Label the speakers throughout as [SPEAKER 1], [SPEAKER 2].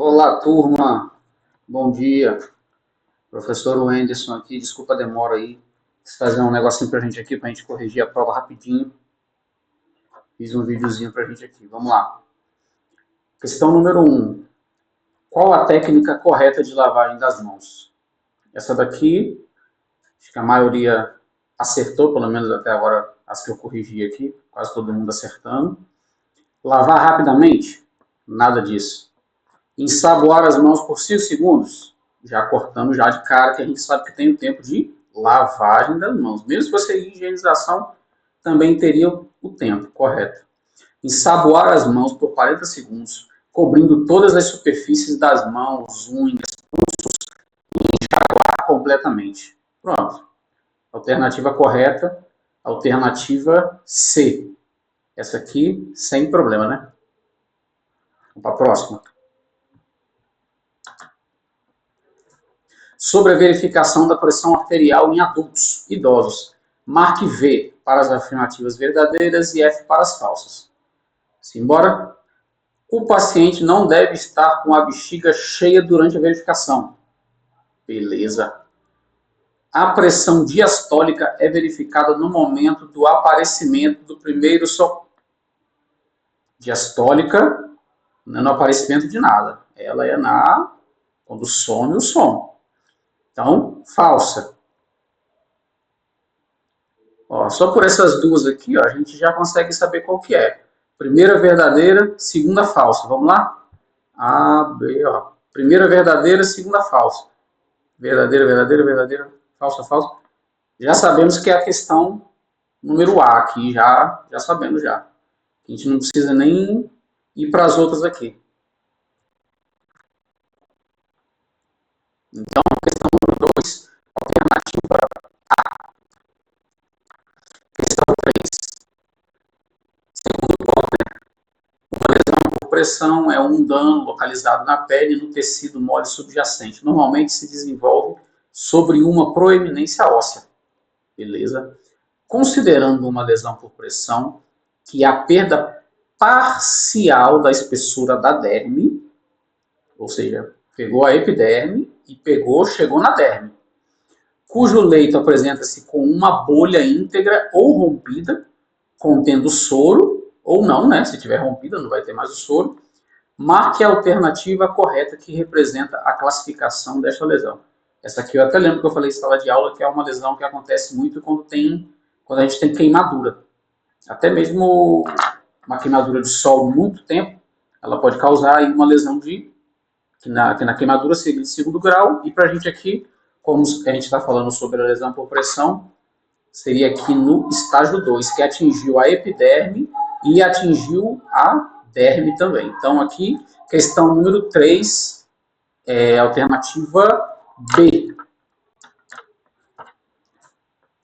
[SPEAKER 1] Olá, turma. Bom dia. Professor Wenderson aqui. Desculpa a demora aí. Quis fazer um negocinho pra gente aqui, pra gente corrigir a prova rapidinho. Fiz um videozinho pra gente aqui. Vamos lá. Questão número 1. Qual a técnica correta de lavagem das mãos? Essa daqui, acho que a maioria acertou, pelo menos até agora as que eu corrigi aqui. Quase todo mundo acertando. Lavar rapidamente? Nada disso. Ensaboar as mãos por 5 segundos? Já cortando já de cara, que a gente sabe que tem o tempo de lavagem das mãos. Mesmo se você higienização, também teria o tempo correto. Ensaboar as mãos por 40 segundos, cobrindo todas as superfícies das mãos, unhas, completamente. Pronto. Alternativa correta, alternativa C. Essa aqui, sem problema, né? Vamos para a próxima. Sobre a verificação da pressão arterial em adultos, idosos. Marque V para as afirmativas verdadeiras e F para as falsas. Simbora? O paciente não deve estar com a bexiga cheia durante a verificação. Beleza. A pressão diastólica é verificada no momento do aparecimento do primeiro socorro. Diastólica não é no aparecimento de nada. Ela é quando some o som. Então, falsa. Ó, só por essas duas aqui, ó, a gente já consegue saber qual que é. Primeira verdadeira, segunda falsa. Vamos lá? A, B, ó. Primeira verdadeira, segunda falsa. Verdadeira, verdadeira, verdadeira, falsa, falsa. Já sabemos que é a questão número A aqui, já sabemos já. A gente não precisa nem ir para as outras aqui. Então, questão número 2, alternativa A. Questão 3. Segundo ponto, uma lesão por pressão é um dano localizado na pele e no tecido mole subjacente. Normalmente se desenvolve sobre uma proeminência óssea. Beleza? Considerando uma lesão por pressão, que a perda parcial da espessura da derme, ou seja, pegou a epiderme e chegou na derme, cujo leito apresenta-se com uma bolha íntegra ou rompida, contendo soro, ou não, né? Se tiver rompida, não vai ter mais o soro. Marque a alternativa correta que representa a classificação desta lesão. Essa aqui eu até lembro que eu falei em sala de aula, que é uma lesão que acontece muito quando a gente tem queimadura. Até mesmo uma queimadura de sol muito tempo, ela pode causar aí uma lesão que na queimadura seria de segundo grau, e para a gente aqui, como a gente está falando sobre a lesão por pressão, seria aqui no estágio 2, que atingiu a epiderme e atingiu a derme também. Então aqui, questão número 3, alternativa B.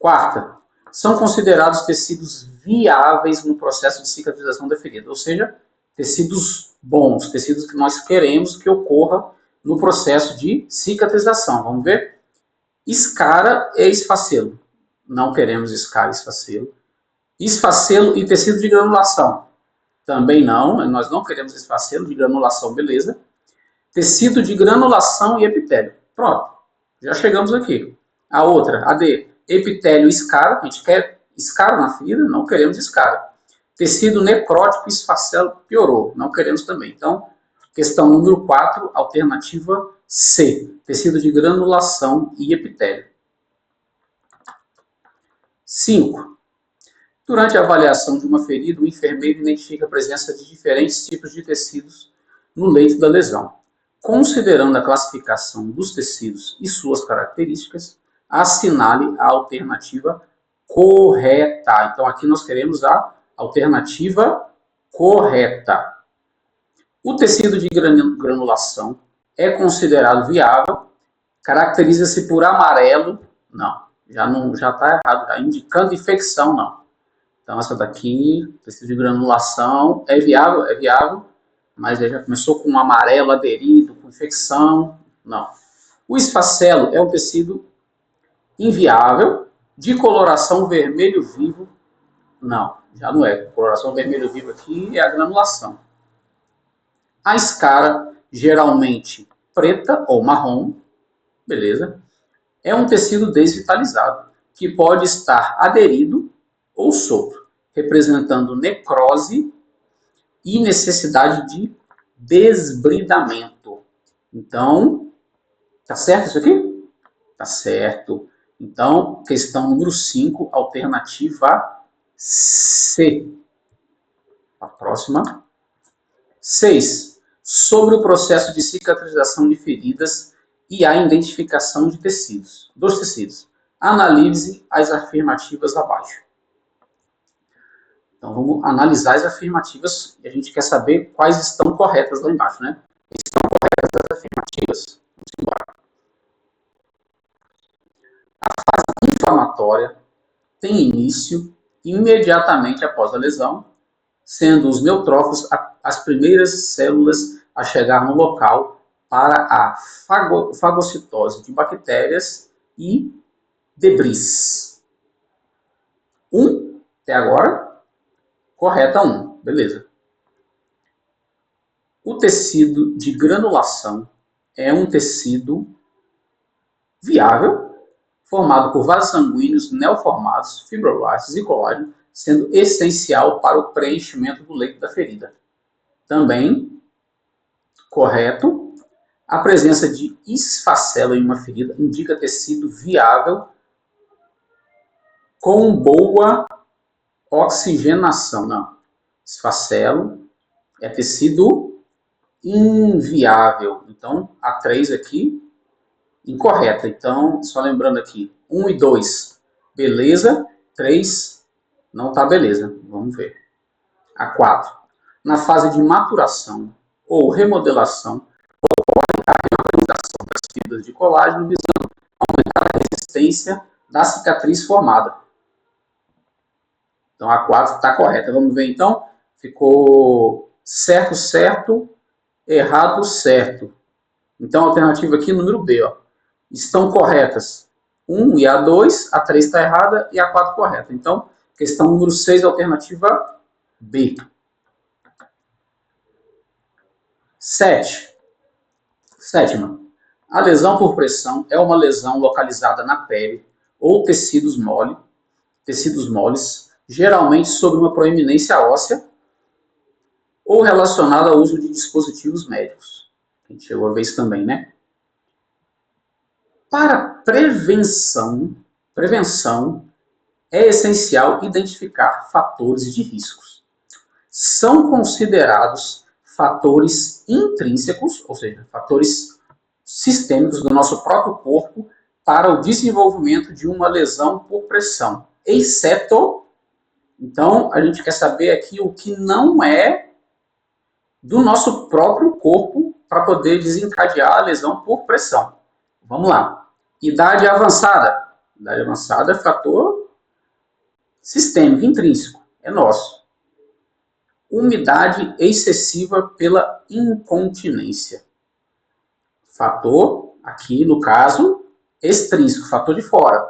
[SPEAKER 1] Quarta, são considerados tecidos viáveis no processo de cicatrização da ferida, ou seja, tecidos bons, tecidos que nós queremos que ocorra no processo de cicatrização. Vamos ver? Escara e esfacelo. Não queremos escara e esfacelo. Esfacelo e tecido de granulação. Também não, nós não queremos esfacelo de granulação, beleza. Tecido de granulação e epitélio. Pronto, já chegamos aqui. A outra, a D, epitélio e escara. A gente quer escara na ferida, não queremos escara. Tecido necrótico e esfacelo, piorou, não queremos também. Então, questão número 4, alternativa C, tecido de granulação e epitélio. 5. Durante a avaliação de uma ferida, o enfermeiro identifica a presença de diferentes tipos de tecidos no leito da lesão. Considerando a classificação dos tecidos e suas características, assinale a alternativa correta. Então, aqui nós queremos a alternativa correta. O tecido de granulação é considerado viável, caracteriza-se por amarelo, já está errado, já indicando infecção, não. Então essa daqui, tecido de granulação, é viável, mas já começou com um amarelo aderido, com infecção, não. O esfacelo é um tecido inviável, de coloração vermelho vivo, não, já não é. Coloração vermelho vivo aqui é a granulação. A escara geralmente preta ou marrom, beleza? É um tecido desvitalizado, que pode estar aderido ou solto, representando necrose e necessidade de desbridamento. Então, tá certo isso aqui? Tá certo. Então, questão número 5, alternativa C. A próxima. 6. Sobre o processo de cicatrização de feridas e a identificação de tecidos, dos tecidos. Analise as afirmativas abaixo. Então, vamos analisar as afirmativas e a gente quer saber quais estão corretas lá embaixo, né? Estão corretas as afirmativas. Vamos embora. A fase inflamatória tem início imediatamente após a lesão, sendo os neutrófilos as primeiras células a chegar no local para a fagocitose de bactérias e debris. 1, até agora, correta 1, beleza. O tecido de granulação é um tecido viável, formado por vasos sanguíneos neoformados, fibroblastos e colágeno, sendo essencial para o preenchimento do leito da ferida. Também, correto, a presença de esfacelo em uma ferida indica tecido viável com boa oxigenação. Não, esfacelo é tecido inviável. Então, a 3 aqui, incorreta. Então, só lembrando aqui, 1 e 2, beleza. 3, não está beleza. Vamos ver. A 4, na fase de maturação ou remodelação, ocorre a reorganização das fibras de colágeno visando aumentar a resistência da cicatriz formada. Então, a 4 está correta. Vamos ver, então. Ficou certo, certo, errado, certo. Então, a alternativa aqui, número B, ó. Estão corretas 1 e a 2, a 3 está errada e a 4 correta. Então, questão número 6, alternativa B. 7. Sétima. A lesão por pressão é uma lesão localizada na pele ou tecidos moles, geralmente sobre uma proeminência óssea ou relacionada ao uso de dispositivos médicos. A gente chegou a ver isso também, né? Para prevenção é essencial identificar fatores de riscos. São considerados fatores intrínsecos, ou seja, fatores sistêmicos do nosso próprio corpo para o desenvolvimento de uma lesão por pressão, exceto, então, a gente quer saber aqui o que não é do nosso próprio corpo para poder desencadear a lesão por pressão. Vamos lá. Idade avançada. Idade avançada é fator sistêmico, intrínseco, é nosso. Umidade excessiva pela incontinência. Fator, aqui no caso, extrínseco, fator de fora,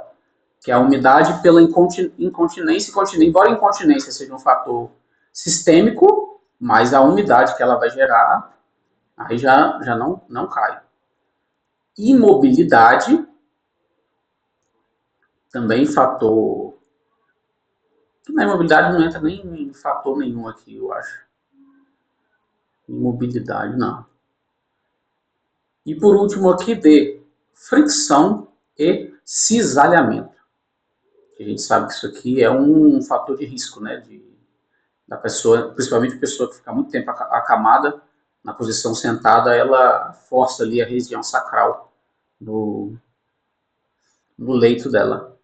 [SPEAKER 1] que é a umidade pela incontinência. Embora a incontinência seja um fator sistêmico, mas a umidade que ela vai gerar, aí já não cai. Imobilidade, também fator... Na imobilidade não entra nem em fator nenhum aqui, eu acho. Imobilidade, não. E por último aqui, D. Fricção e cisalhamento. A gente sabe que isso aqui é um fator de risco, né? Da pessoa, principalmente a pessoa que fica muito tempo acamada, na posição sentada, ela força ali a região sacral no leito dela.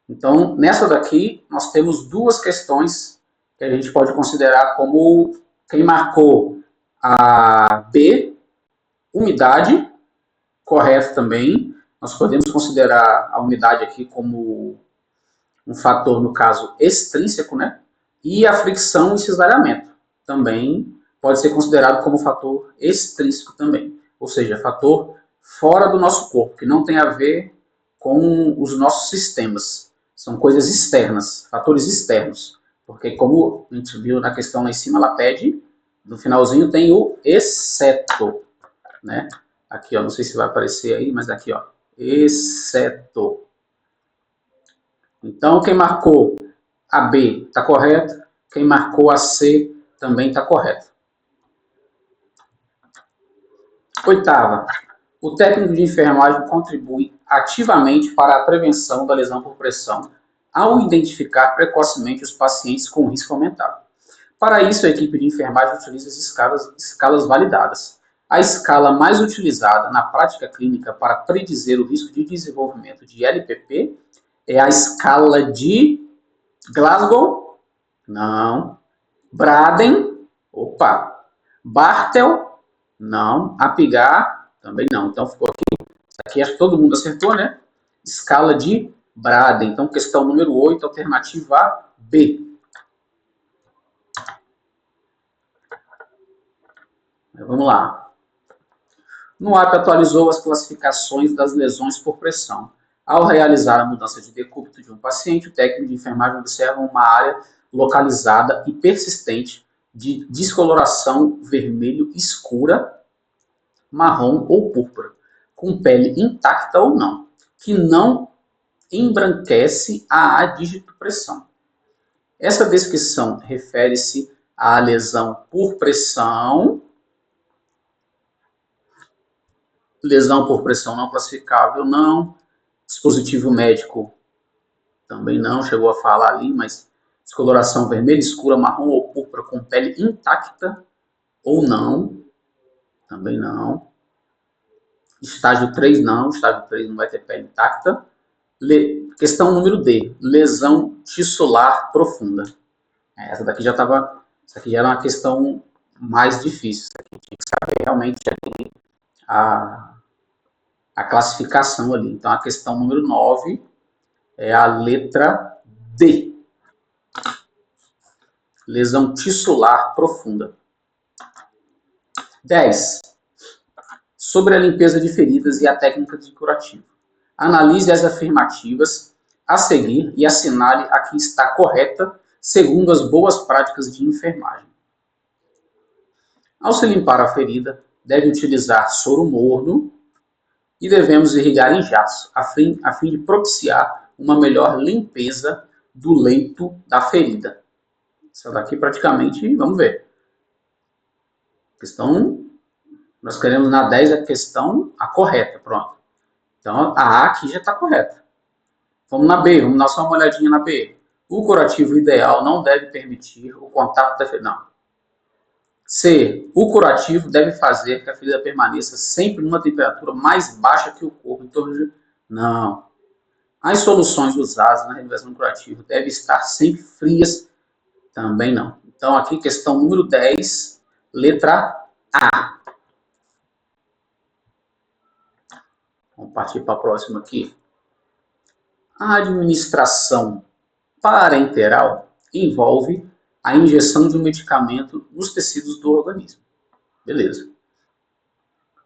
[SPEAKER 1] Então, nessa daqui, nós temos duas questões que a gente pode considerar como quem marcou a B, umidade, correto também. Nós podemos considerar a umidade aqui como um fator, no caso, extrínseco, né? E a fricção e cisalhamento também pode ser considerado como fator extrínseco também. Ou seja, fator fora do nosso corpo, que não tem a ver com os nossos sistemas. São coisas externas, fatores externos. Porque como a gente viu na questão lá em cima, ela pede, no finalzinho tem o exceto. né? Aqui, ó, não sei se vai aparecer aí, mas aqui, ó, exceto. Então, quem marcou a B está correto, quem marcou a C também está correto. Oitava, o técnico de enfermagem contribui ativamente para a prevenção da lesão por pressão ao identificar precocemente os pacientes com risco aumentado. Para isso, a equipe de enfermagem utiliza as escalas validadas. A escala mais utilizada na prática clínica para predizer o risco de desenvolvimento de LPP é a escala de Glasgow? Não. Braden? Opa. Bartel? Não. Apgar? Também não. Então ficou aqui. Isso aqui acho que todo mundo acertou, né? Escala de Braden. Então, questão número 8, alternativa B. Vamos lá. No AP atualizou as classificações das lesões por pressão. Ao realizar a mudança de decúbito de um paciente, o técnico de enfermagem observa uma área localizada e persistente de descoloração vermelho escura, marrom ou púrpura, com pele intacta ou não, que não embranquece a digitopressão. Essa descrição refere-se à lesão por pressão não classificável, não. Dispositivo médico também não, chegou a falar ali, mas descoloração vermelha, escura, marrom ou púrpura com pele intacta ou não, também não. Estágio 3 não, estágio 3 não vai ter pele intacta. Questão número D, lesão tissular profunda. Essa daqui já estava, essa aqui já era uma questão mais difícil, essa aqui tinha que saber realmente a classificação ali. Então, a questão número 9 é a letra D. Lesão tissular profunda. 10. Sobre a limpeza de feridas e a técnica de curativo. Analise as afirmativas a seguir e assinale a que está correta segundo as boas práticas de enfermagem. Ao se limpar a ferida, deve utilizar soro morno e devemos irrigar em jatos, a fim de propiciar uma melhor limpeza do leito da ferida. Essa daqui praticamente, vamos ver. Questão, nós queremos na 10 a questão, a correta, pronto. Então, a A aqui já está correta. Vamos na B, vamos dar só uma olhadinha na B. O curativo ideal não deve permitir o contato da ferida. Não. C. O curativo deve fazer que a ferida permaneça sempre numa temperatura mais baixa que o corpo, em torno de... Não. As soluções usadas na realização curativa devem estar sempre frias, também não. Então, aqui, questão número 10, letra A. Vamos partir para a próxima aqui. A administração parenteral envolve a injeção de um medicamento nos tecidos do organismo. Beleza.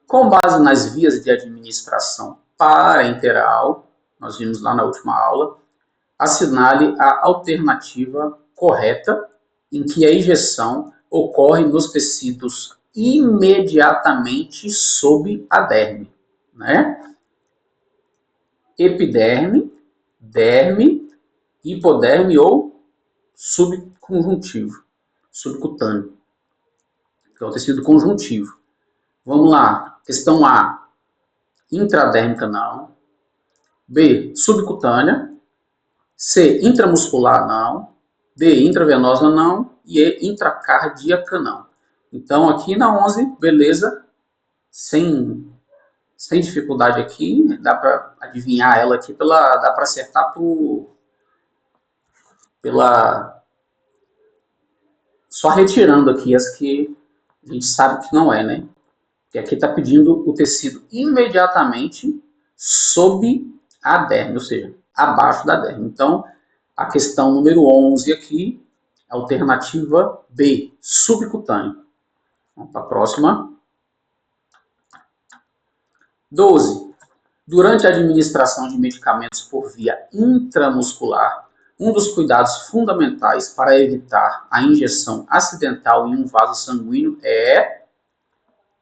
[SPEAKER 1] Com base nas vias de administração parenteral, nós vimos lá na última aula, assinale a alternativa correta em que a injeção ocorre nos tecidos imediatamente sob a derme, né? Epiderme, derme, hipoderme ou subconjuntivo, subcutâneo, que é o tecido conjuntivo. Vamos lá, questão A, intradérmica não, B, subcutânea, C, intramuscular não, D, intravenosa não e E, intracardíaca não. Então aqui na 11, beleza, sem dificuldade aqui, dá para adivinhar ela aqui, dá para acertar só retirando aqui as que a gente sabe que não é, né? Que aqui está pedindo o tecido imediatamente sob a derme, ou seja, abaixo da derme. Então, a questão número 11 aqui, alternativa B, subcutâneo. Vamos para a próxima. 12. Durante a administração de medicamentos por via intramuscular, um dos cuidados fundamentais para evitar a injeção acidental em um vaso sanguíneo é...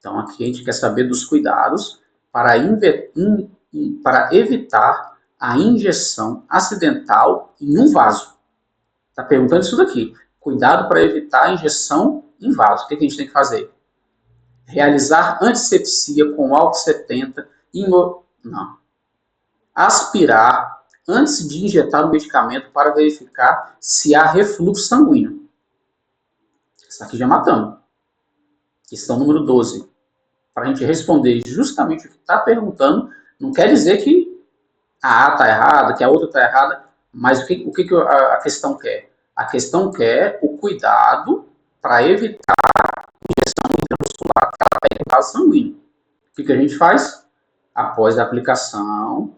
[SPEAKER 1] Então, aqui a gente quer saber dos cuidados para evitar a injeção acidental em um vaso. Está perguntando isso daqui. Cuidado para evitar a injeção em vaso. O que a gente tem que fazer? Realizar antisepsia com álcool 70. Não. Aspirar antes de injetar o medicamento para verificar se há refluxo sanguíneo. Isso aqui já matamos. Questão número 12. Para a gente responder justamente o que está perguntando, não quer dizer que a A está errada, que a outra está errada, mas o que a questão quer? A questão quer o cuidado para evitar a injeção intramuscular em vaso sanguíneo. O que a gente faz? Após a aplicação,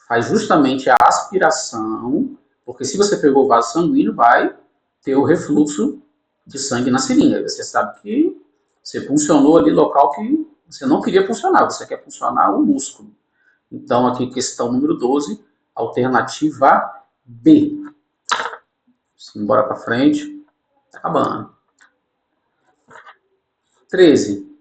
[SPEAKER 1] faz justamente a aspiração, porque se você pegou o vaso sanguíneo, vai ter o refluxo de sangue na seringa. Você sabe que você funcionou ali local que você não queria funcionar, você quer funcionar o músculo. Então, aqui, questão número 12, alternativa B. Bora para frente. Tá acabando. 13.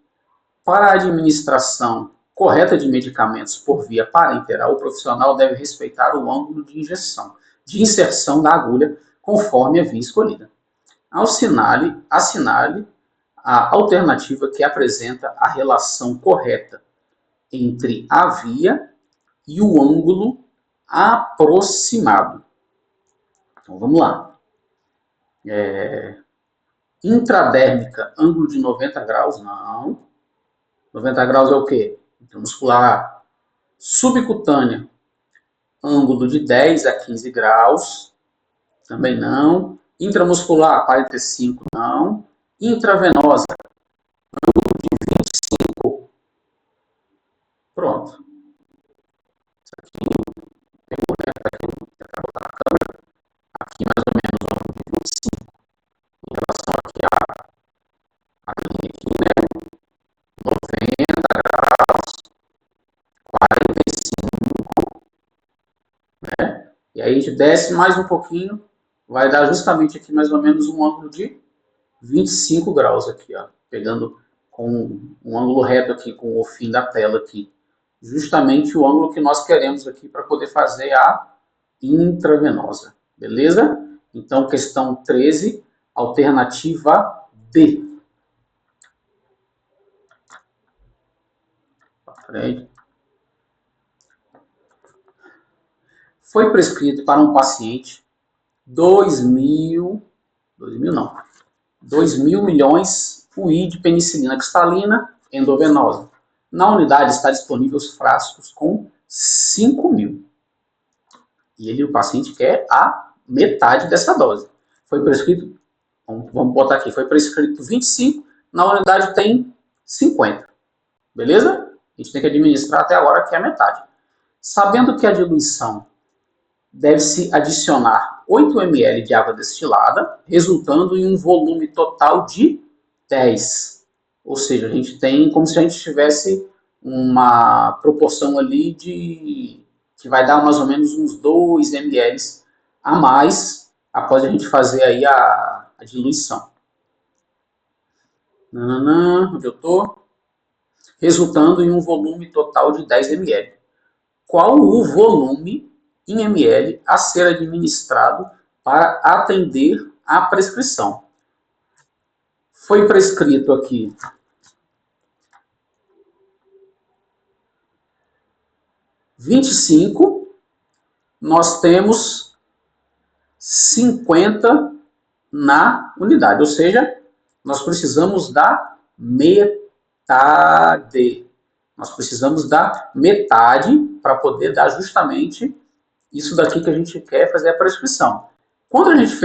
[SPEAKER 1] Para a administração correta de medicamentos por via parenteral, o profissional deve respeitar o ângulo de inserção da agulha conforme a via escolhida. Assinale a alternativa que apresenta a relação correta entre a via e o ângulo aproximado. Então, vamos lá. Intradérmica, ângulo de 90 graus, não. 90 graus é o quê? Intramuscular. Subcutânea, ângulo de 10 a 15 graus, também não. Intramuscular, 45, não. Intravenosa, ângulo de 25. Pronto. Isso aqui, pegou, né? Acabou na câmera. Aqui mais ou menos um ângulo de 25. Em relação aqui a linha aqui, né? 90 graus, 45, né? E aí a gente desce mais um pouquinho, vai dar justamente aqui mais ou menos um ângulo de 25 graus aqui, ó, pegando com um ângulo reto aqui com o fim da tela aqui, justamente o ângulo que nós queremos aqui para poder fazer a intravenosa, beleza? Então, questão 13, alternativa D. Foi prescrito para um paciente 2 mil milhões UI de penicilina cristalina endovenosa. Na unidade está disponível os frascos com 5 mil. E o paciente quer a metade dessa dose. Foi prescrito, vamos botar aqui, foi prescrito 25, na unidade tem 50. Beleza? A gente tem que administrar até agora que é a metade. Sabendo que a diluição deve-se adicionar 8 ml de água destilada, resultando em um volume total de 10. Ou seja, a gente tem como se a gente tivesse uma proporção ali que vai dar mais ou menos uns 2 ml a mais após a gente fazer aí a diluição. Onde eu estou? Resultando em um volume total de 10 ml. Qual o volume em ml a ser administrado para atender à prescrição? Foi prescrito aqui 25, nós temos 50 na unidade, ou seja, nós precisamos da metade. Nós precisamos da metade para poder dar justamente isso daqui que a gente quer fazer a prescrição. Quando a gente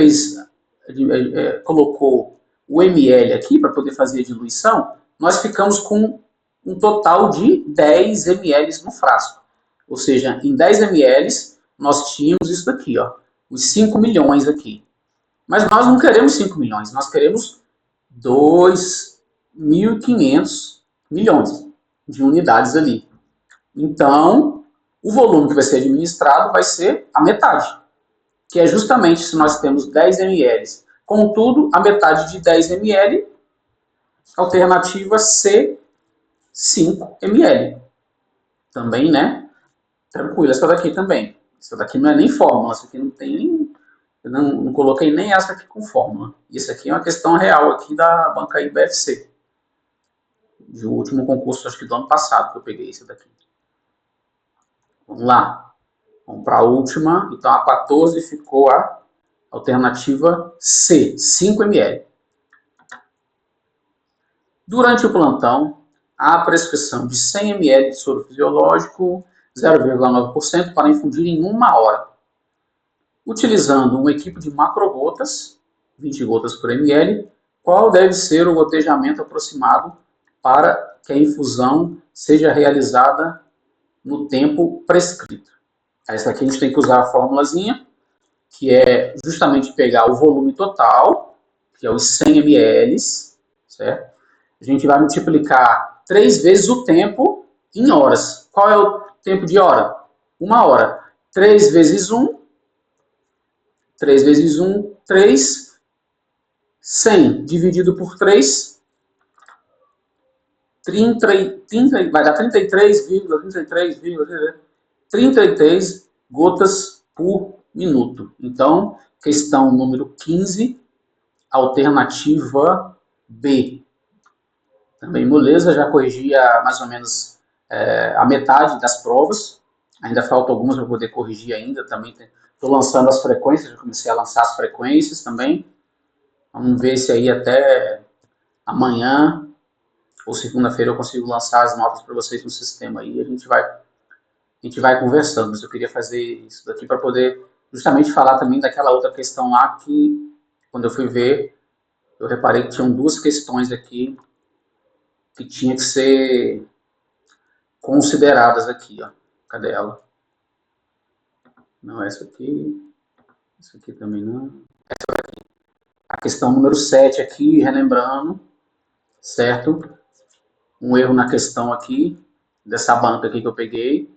[SPEAKER 1] colocou o ml aqui para poder fazer a diluição, nós ficamos com um total de 10 ml no frasco. Ou seja, em 10 ml nós tínhamos isso daqui, ó, os 5 milhões aqui. Mas nós não queremos 5 milhões, nós queremos 2.500 milhões de unidades ali. Então, o volume que vai ser administrado vai ser a metade, que é justamente se nós temos 10 ml. Contudo, a metade de 10 ml, alternativa C, 5 ml. Também, né? Tranquilo, essa daqui também. Essa daqui não é nem fórmula, essa aqui não tem nem... Eu não coloquei nem essa aqui com fórmula. Isso aqui é uma questão real aqui da banca IBFC. Do último concurso, acho que do ano passado que eu peguei esse daqui. Vamos lá. Vamos para a última. Então, a 14 ficou a alternativa C, 5 ml. Durante o plantão, há a prescrição de 100 ml de soro fisiológico, 0,9%, para infundir em 1 hora. Utilizando um equipe de macrogotas, 20 gotas por ml, qual deve ser o gotejamento aproximado para que a infusão seja realizada no tempo prescrito? Essa aqui a gente tem que usar a formulazinha, que é justamente pegar o volume total, que é os 100 ml, certo? A gente vai multiplicar 3 vezes o tempo em horas. Qual é o tempo de hora? 1 hora. 3 vezes 1, 3 vezes 1, 3. 100 dividido por 3, 30, vai dar 33 gotas por minuto. Então, questão número 15, alternativa B. Também moleza, já corrigi mais ou menos a metade das provas. Ainda faltam algumas para poder corrigir ainda. Também estou lançando as frequências, já comecei a lançar as frequências também. Vamos ver se aí até amanhã ou segunda-feira eu consigo lançar as notas para vocês no sistema aí. A gente vai conversando, mas eu queria fazer isso daqui para poder justamente falar também daquela outra questão lá que, quando eu fui ver, eu reparei que tinham 2 questões aqui que tinha que ser consideradas aqui, ó. Cadê ela? Não, essa aqui também não. Essa aqui. A questão número 7 aqui, relembrando, certo? Um erro na questão aqui, dessa banca aqui que eu peguei,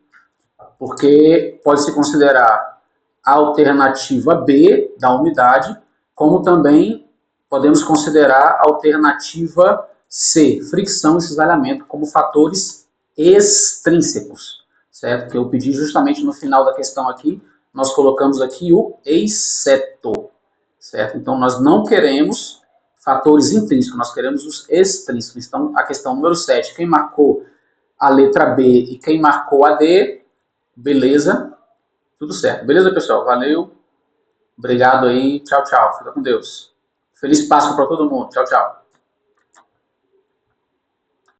[SPEAKER 1] porque pode-se considerar a alternativa B da umidade, como também podemos considerar a alternativa C, fricção e cisalhamento, como fatores extrínsecos, certo? Que eu pedi justamente no final da questão aqui, nós colocamos aqui o exceto, certo? Então, nós não queremos fatores intrínsecos, nós queremos os extrínsecos. Então, a questão número 7, quem marcou a letra B e quem marcou a D, beleza, tudo certo. Beleza, pessoal? Valeu, obrigado aí, tchau, tchau, fica com Deus. Feliz Páscoa para todo mundo, tchau, tchau.